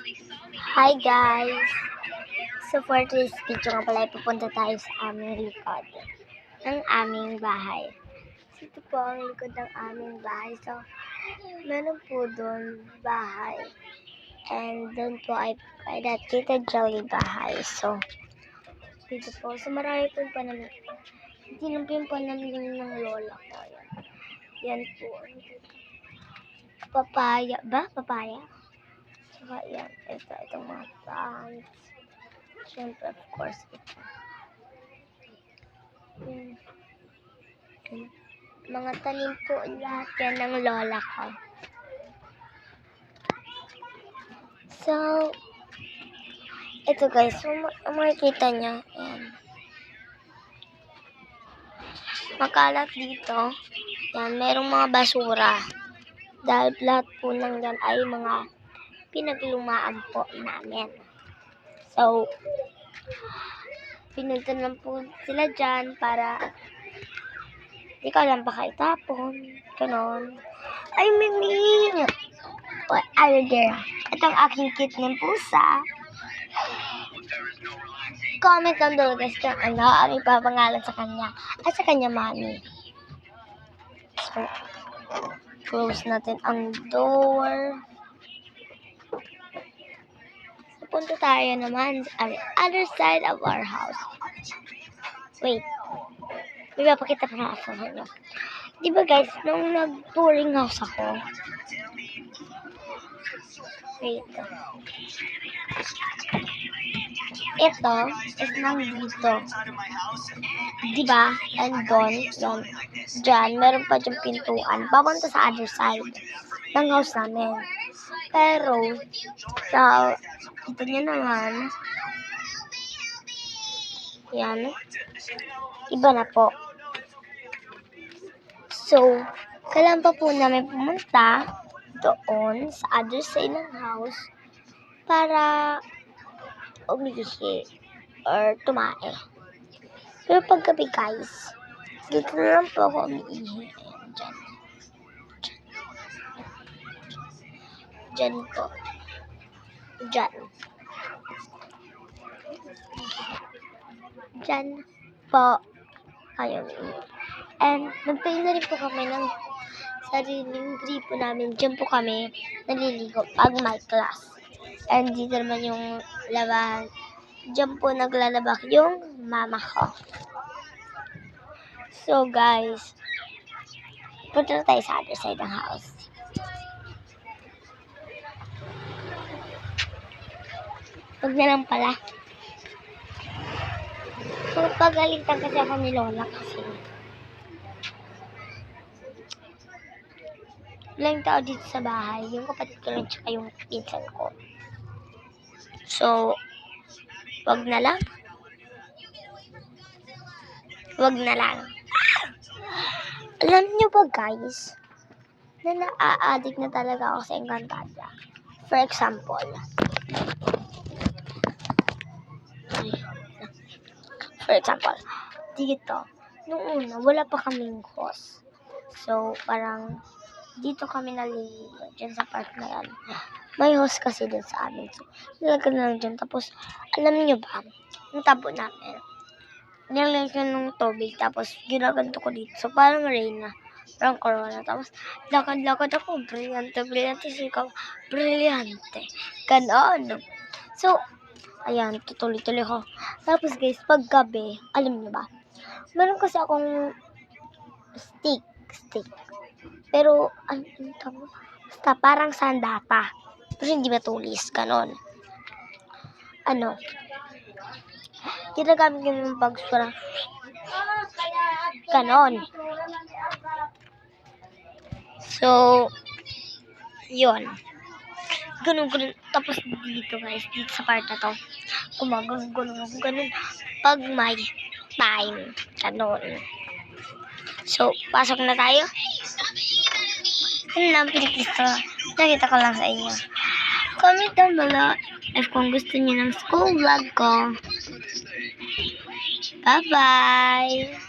Hi guys! So for today's video nga pala, pupunta tayo sa aming likod ng aming bahay. So ito po ang likod ng aming bahay. So meron po doon bahay. And doon po ay that Tita Jelly bahay. So dito po. So marami po yung pananim. Hindi lang po yung pananim ng lola ko. Yan po. Papaya ba? Papaya? Saka yan. Itong mga plants. Siyempre, of course, ito. Mga tanim po lahat yan ng lola ko. So, ito guys, makikita nyo, yan. Makalat dito, yan, merong mga basura. Dahil lahat po ng yan ay mga pinaglumaan po namin. So, pinunta lang po sila dyan para di ko alam baka itapon. Ganon. Ay, Mimi! What are you there? Itong aking cute ng pusa. Comment down below guys kung ano ang ipapangalan sa kanya. At sa kanya, mami. So, close natin ang door. Punta tayo naman sa other side of our house. Wait. May papakita pa nga sa inyo. Diba guys, nung nag-touring house ako, wait. Ito is nandito. Diba? And doon, yan. Diyan, meron pa dyan pintuan. Papunta sa other side ng house namin. Pero, sa ito nyo naman, yan, iba na po. So, kailangan pa po namin pumunta doon sa other side ng house para umihi or tumae. Pero paggabi guys, dito na lang po ako umiihi. Ayan, dyan po. Dyan po. Ayun. And nagtayo na rin po kami ng sariling gripo namin. Diyan po kami naliligo pag may class. And dito naman yung labahan. Diyan po naglalabak yung mama ko. So guys, punta tayo sa other side ng house. Huwag na lang pala. So pagalitan kasi ako ni Lola kasi ilang tao dito sa bahay, yung kapatid ko lang tsaka yung pinsan ko. So, wag na lang. Alam nyo ba guys, na naa-addict na talaga ako sa Encantadia. For example, dito, nung una, wala pa kaming host. So, parang, dito kami naliligo, dyan sa park na yan. May host kasi din sa amin. So, nilagyan na lang dyan. Tapos, alam niyo ba, yung tabo namin, nilagyan ng tubig. Tapos, ginaganto ko dito. So, parang Reyna. Parang Corona. Tapos, lakad-lakad ako. Brilyante. Sikaw, brilyante. Ganon. So, ayan, tutuloy-tuloy ko. Tapos, guys, paggabi, alam niyo ba, meron kasi akong stick. Pero, basta parang sandata. Pero hindi matulis, ganon. Ginagamit ko yung pagsura. Ganon. So, yun. Ganon. Tapos dito guys, dito sa part na to, gumagano. Pag may time, ganon. So, pasok na tayo. Ano lang, pinikista. Nakita ko lang sa inyo. Comment down below if kung gusto niyo ng school vlog ko. Bye-bye!